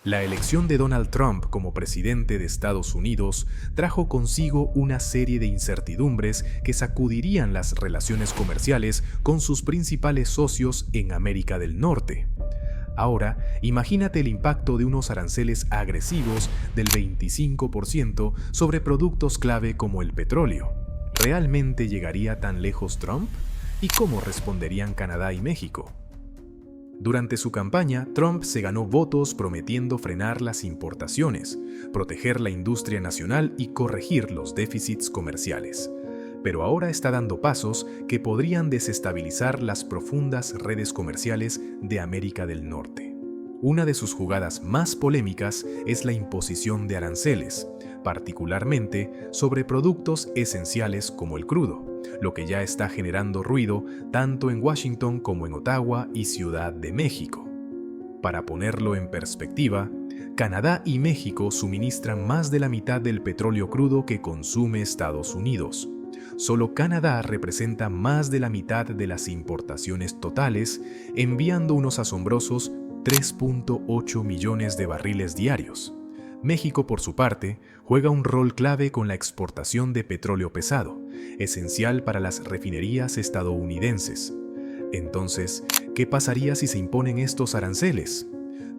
La elección de Donald Trump como presidente de Estados Unidos trajo consigo una serie de incertidumbres que sacudirían las relaciones comerciales con sus principales socios en América del Norte. Ahora, imagínate el impacto de unos aranceles agresivos del 25% sobre productos clave como el petróleo. ¿Realmente llegaría tan lejos Trump? ¿Y cómo responderían Canadá y México? Durante su campaña, Trump se ganó votos prometiendo frenar las importaciones, proteger la industria nacional y corregir los déficits comerciales. Pero ahora está dando pasos que podrían desestabilizar las profundas redes comerciales de América del Norte. Una de sus jugadas más polémicas es la imposición de aranceles, particularmente sobre productos esenciales como el crudo, lo que ya está generando ruido tanto en Washington como en Ottawa y Ciudad de México. Para ponerlo en perspectiva, Canadá y México suministran más de la mitad del petróleo crudo que consume Estados Unidos. Solo Canadá representa más de la mitad de las importaciones totales, enviando unos asombrosos 3.8 millones de barriles diarios. México, por su parte, juega un rol clave con la exportación de petróleo pesado, esencial para las refinerías estadounidenses. Entonces, ¿qué pasaría si se imponen estos aranceles?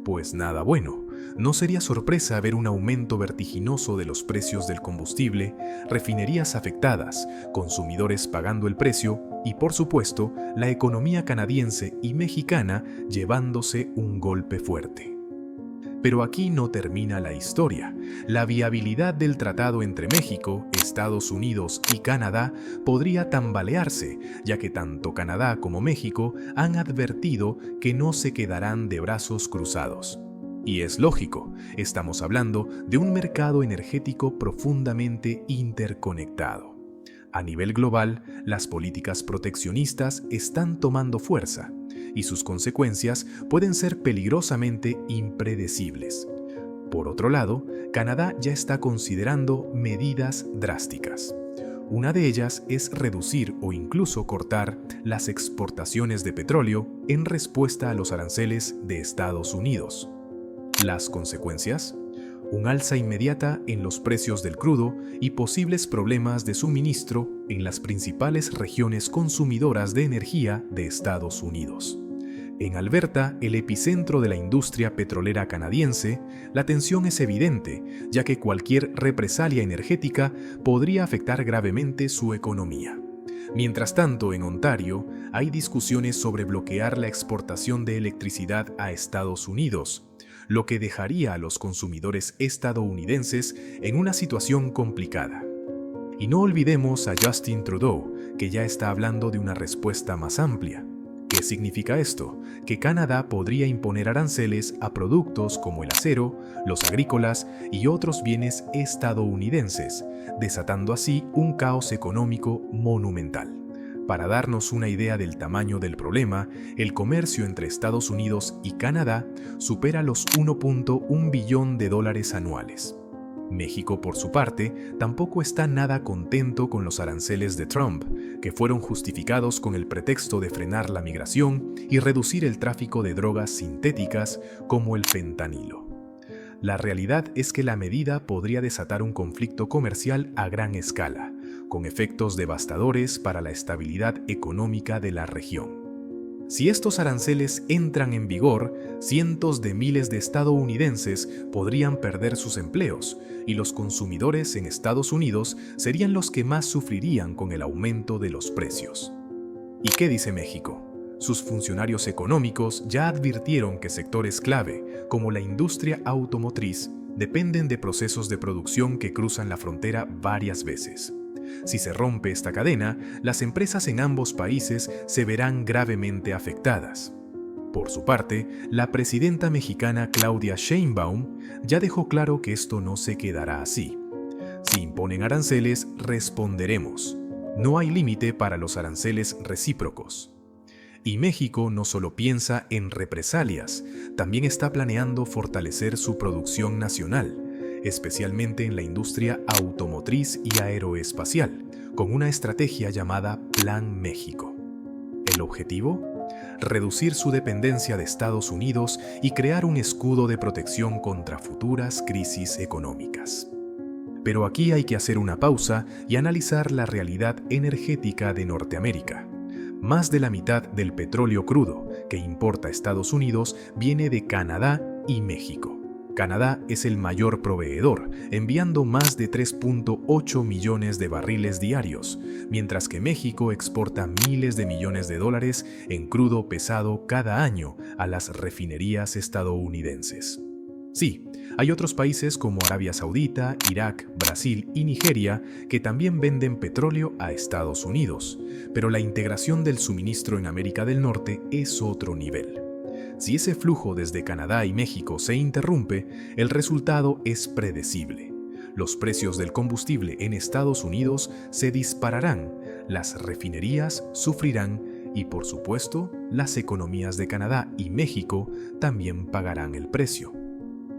Pues nada bueno. No sería sorpresa ver un aumento vertiginoso de los precios del combustible, refinerías afectadas, consumidores pagando el precio y, por supuesto, la economía canadiense y mexicana llevándose un golpe fuerte. Pero aquí no termina la historia. La viabilidad del tratado entre México, Estados Unidos y Canadá podría tambalearse, ya que tanto Canadá como México han advertido que no se quedarán de brazos cruzados. Y es lógico, estamos hablando de un mercado energético profundamente interconectado. A nivel global, las políticas proteccionistas están tomando fuerza, y sus consecuencias pueden ser peligrosamente impredecibles. Por otro lado, Canadá ya está considerando medidas drásticas. Una de ellas es reducir o incluso cortar las exportaciones de petróleo en respuesta a los aranceles de Estados Unidos. Las consecuencias: un alza inmediata en los precios del crudo y posibles problemas de suministro en las principales regiones consumidoras de energía de Estados Unidos. En Alberta, el epicentro de la industria petrolera canadiense, la tensión es evidente, ya que cualquier represalia energética podría afectar gravemente su economía. Mientras tanto, en Ontario, hay discusiones sobre bloquear la exportación de electricidad a Estados Unidos, lo que dejaría a los consumidores estadounidenses en una situación complicada. Y no olvidemos a Justin Trudeau, que ya está hablando de una respuesta más amplia. ¿Qué significa esto? Que Canadá podría imponer aranceles a productos como el acero, los agrícolas y otros bienes estadounidenses, desatando así un caos económico monumental. Para darnos una idea del tamaño del problema, el comercio entre Estados Unidos y Canadá supera los $1.1 billón anuales. México, por su parte, tampoco está nada contento con los aranceles de Trump, que fueron justificados con el pretexto de frenar la migración y reducir el tráfico de drogas sintéticas como el fentanilo. La realidad es que la medida podría desatar un conflicto comercial a gran escala, con efectos devastadores para la estabilidad económica de la región. Si estos aranceles entran en vigor, cientos de miles de estadounidenses podrían perder sus empleos y los consumidores en Estados Unidos serían los que más sufrirían con el aumento de los precios. ¿Y qué dice México? Sus funcionarios económicos ya advirtieron que sectores clave, como la industria automotriz, dependen de procesos de producción que cruzan la frontera varias veces. Si se rompe esta cadena, las empresas en ambos países se verán gravemente afectadas. Por su parte, la presidenta mexicana Claudia Sheinbaum ya dejó claro que esto no se quedará así. Si imponen aranceles, responderemos. No hay límite para los aranceles recíprocos. Y México no solo piensa en represalias, también está planeando fortalecer su producción nacional, especialmente en la industria automotriz y aeroespacial, con una estrategia llamada Plan México. ¿El objetivo? reducir su dependencia de Estados Unidos y crear un escudo de protección contra futuras crisis económicas. Pero aquí hay que hacer una pausa y analizar la realidad energética de Norteamérica. Más de la mitad del petróleo crudo que importa Estados Unidos viene de Canadá y México. Canadá es el mayor proveedor, enviando más de 3.8 millones de barriles diarios, mientras que México exporta miles de millones de dólares en crudo pesado cada año a las refinerías estadounidenses. Sí, hay otros países como Arabia Saudita, Irak, Brasil y Nigeria que también venden petróleo a Estados Unidos, pero la integración del suministro en América del Norte es otro nivel. Si ese flujo desde Canadá y México se interrumpe, el resultado es predecible. Los precios del combustible en Estados Unidos se dispararán, las refinerías sufrirán y, por supuesto, las economías de Canadá y México también pagarán el precio.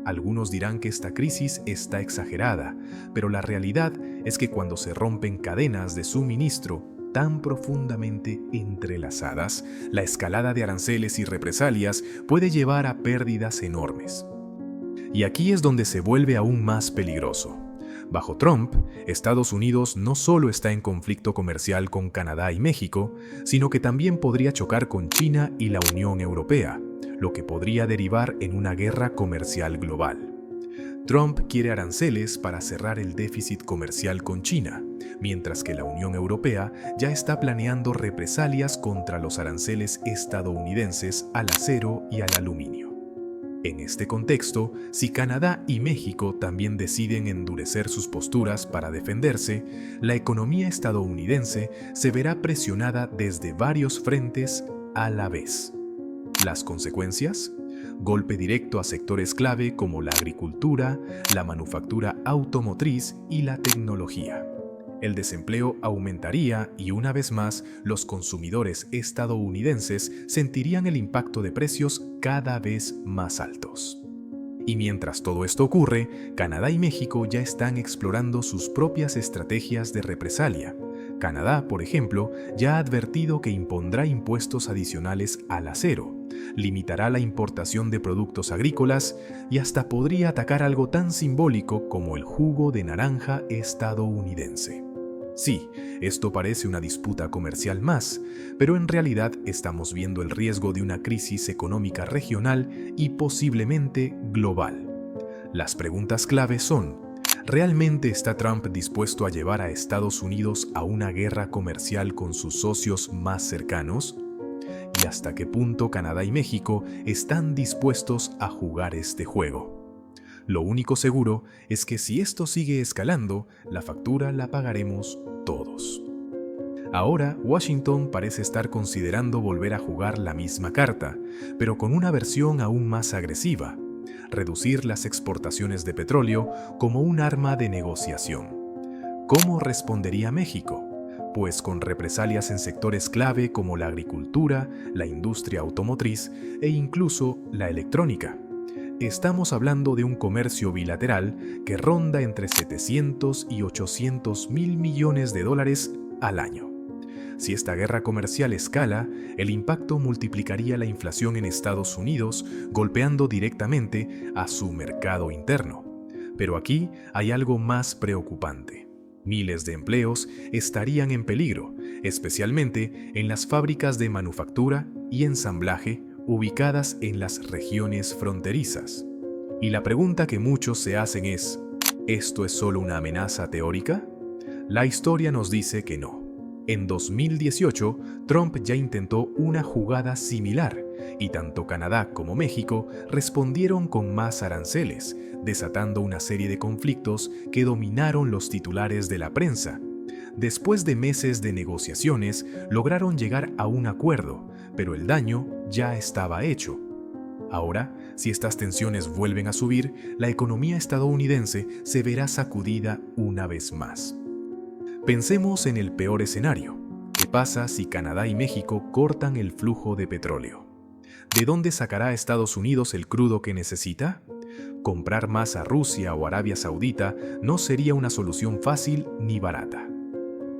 Algunos dirán que esta crisis está exagerada, pero la realidad es que cuando se rompen cadenas de suministro tan profundamente entrelazadas, la escalada de aranceles y represalias puede llevar a pérdidas enormes. Y aquí es donde se vuelve aún más peligroso. Bajo Trump, Estados Unidos no solo está en conflicto comercial con Canadá y México, sino que también podría chocar con China y la Unión Europea, lo que podría derivar en una guerra comercial global. Trump quiere aranceles para cerrar el déficit comercial con China, mientras que la Unión Europea ya está planeando represalias contra los aranceles estadounidenses al acero y al aluminio. En este contexto, si Canadá y México también deciden endurecer sus posturas para defenderse, la economía estadounidense se verá presionada desde varios frentes a la vez. ¿Las consecuencias? Golpe directo a sectores clave como la agricultura, la manufactura automotriz y la tecnología. El desempleo aumentaría y una vez más los consumidores estadounidenses sentirían el impacto de precios cada vez más altos. Y mientras todo esto ocurre, Canadá y México ya están explorando sus propias estrategias de represalia. Canadá, por ejemplo, ya ha advertido que impondrá impuestos adicionales al acero, limitará la importación de productos agrícolas y hasta podría atacar algo tan simbólico como el jugo de naranja estadounidense. Sí, esto parece una disputa comercial más, pero en realidad estamos viendo el riesgo de una crisis económica regional y posiblemente global. Las preguntas clave son: ¿realmente está Trump dispuesto a llevar a Estados Unidos a una guerra comercial con sus socios más cercanos? ¿Y hasta qué punto Canadá y México están dispuestos a jugar este juego? Lo único seguro es que si esto sigue escalando, la factura la pagaremos todos. Ahora, Washington parece estar considerando volver a jugar la misma carta, pero con una versión aún más agresiva: reducir las exportaciones de petróleo como un arma de negociación. ¿Cómo respondería México? Pues con represalias en sectores clave como la agricultura, la industria automotriz e incluso la electrónica. Estamos hablando de un comercio bilateral que ronda entre 700 y 800 mil millones de dólares al año. Si esta guerra comercial escala, el impacto multiplicaría la inflación en Estados Unidos, golpeando directamente a su mercado interno. Pero aquí hay algo más preocupante. Miles de empleos estarían en peligro, especialmente en las fábricas de manufactura y ensamblaje ubicadas en las regiones fronterizas. Y la pregunta que muchos se hacen es: ¿esto es solo una amenaza teórica? La historia nos dice que no. En 2018, Trump ya intentó una jugada similar, y tanto Canadá como México respondieron con más aranceles, desatando una serie de conflictos que dominaron los titulares de la prensa. Después de meses de negociaciones, lograron llegar a un acuerdo, pero el daño ya estaba hecho. Ahora, si estas tensiones vuelven a subir, la economía estadounidense se verá sacudida una vez más. Pensemos en el peor escenario. ¿Qué pasa si Canadá y México cortan el flujo de petróleo? ¿De dónde sacará Estados Unidos el crudo que necesita? Comprar más a Rusia o Arabia Saudita no sería una solución fácil ni barata.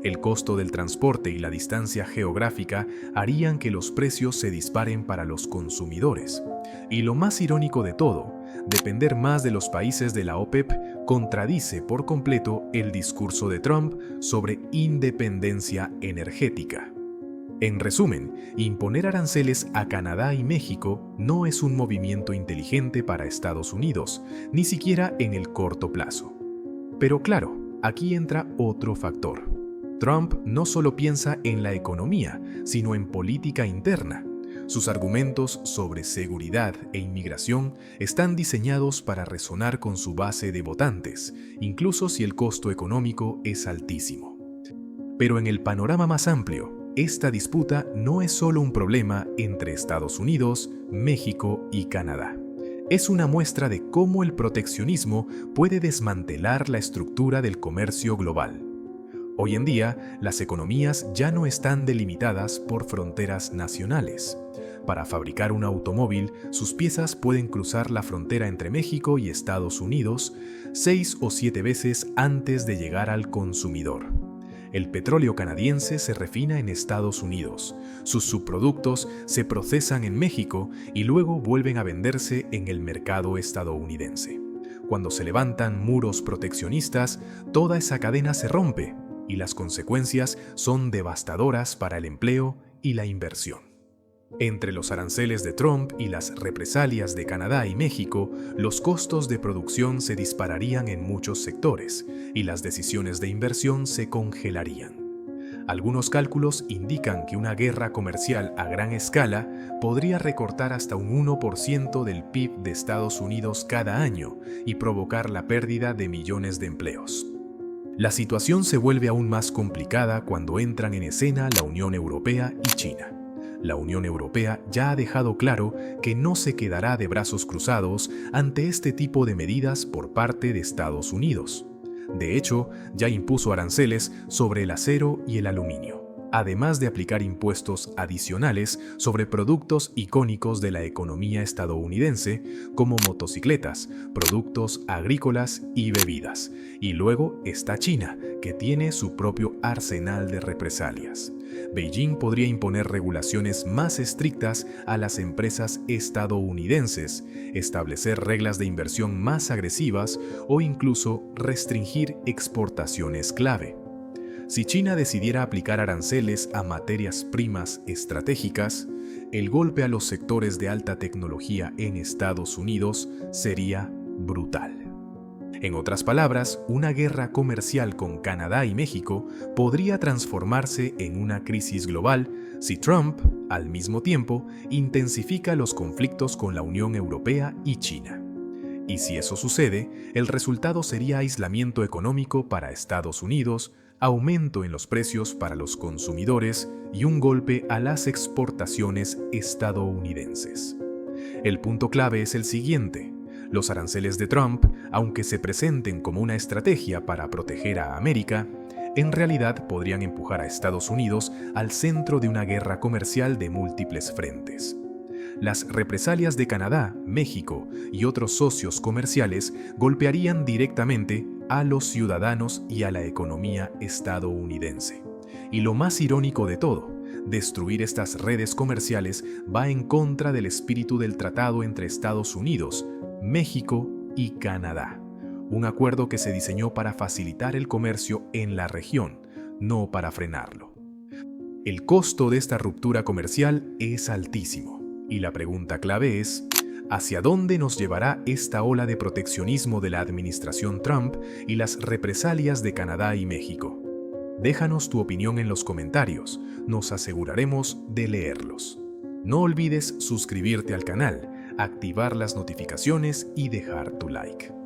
El costo del transporte y la distancia geográfica harían que los precios se disparen para los consumidores. Y lo más irónico de todo, depender más de los países de la OPEP contradice por completo el discurso de Trump sobre independencia energética. En resumen, imponer aranceles a Canadá y México no es un movimiento inteligente para Estados Unidos, ni siquiera en el corto plazo. Pero claro, aquí entra otro factor. Trump no solo piensa en la economía, sino en política interna. Sus argumentos sobre seguridad e inmigración están diseñados para resonar con su base de votantes, incluso si el costo económico es altísimo. Pero en el panorama más amplio, esta disputa no es solo un problema entre Estados Unidos, México y Canadá. Es una muestra de cómo el proteccionismo puede desmantelar la estructura del comercio global. Hoy en día, las economías ya no están delimitadas por fronteras nacionales. Para fabricar un automóvil, sus piezas pueden cruzar la frontera entre México y Estados Unidos 6 o 7 veces antes de llegar al consumidor. El petróleo canadiense se refina en Estados Unidos, sus subproductos se procesan en México y luego vuelven a venderse en el mercado estadounidense. Cuando se levantan muros proteccionistas, toda esa cadena se rompe y las consecuencias son devastadoras para el empleo y la inversión. Entre los aranceles de Trump y las represalias de Canadá y México, los costos de producción se dispararían en muchos sectores y las decisiones de inversión se congelarían. Algunos cálculos indican que una guerra comercial a gran escala podría recortar hasta un 1% del PIB de Estados Unidos cada año y provocar la pérdida de millones de empleos. La situación se vuelve aún más complicada cuando entran en escena la Unión Europea y China. La Unión Europea ya ha dejado claro que no se quedará de brazos cruzados ante este tipo de medidas por parte de Estados Unidos. De hecho, ya impuso aranceles sobre el acero y el aluminio, además de aplicar impuestos adicionales sobre productos icónicos de la economía estadounidense, como motocicletas, productos agrícolas y bebidas. Y luego está China, que tiene su propio arsenal de represalias. Beijing podría imponer regulaciones más estrictas a las empresas estadounidenses, establecer reglas de inversión más agresivas o incluso restringir exportaciones clave. Si China decidiera aplicar aranceles a materias primas estratégicas, el golpe a los sectores de alta tecnología en Estados Unidos sería brutal. En otras palabras, una guerra comercial con Canadá y México podría transformarse en una crisis global si Trump, al mismo tiempo, intensifica los conflictos con la Unión Europea y China. Y si eso sucede, el resultado sería aislamiento económico para Estados Unidos, aumento en los precios para los consumidores y un golpe a las exportaciones estadounidenses. El punto clave es el siguiente. Los aranceles de Trump, aunque se presenten como una estrategia para proteger a América, en realidad podrían empujar a Estados Unidos al centro de una guerra comercial de múltiples frentes. Las represalias de Canadá, México y otros socios comerciales golpearían directamente a los ciudadanos y a la economía estadounidense. Y lo más irónico de todo, destruir estas redes comerciales va en contra del espíritu del tratado entre Estados Unidos, México y Canadá, un acuerdo que se diseñó para facilitar el comercio en la región, no para frenarlo. El costo de esta ruptura comercial es altísimo, y la pregunta clave es, ¿hacia dónde nos llevará esta ola de proteccionismo de la administración Trump y las represalias de Canadá y México? Déjanos tu opinión en los comentarios, nos aseguraremos de leerlos. No olvides suscribirte al canal, activar las notificaciones y dejar tu like.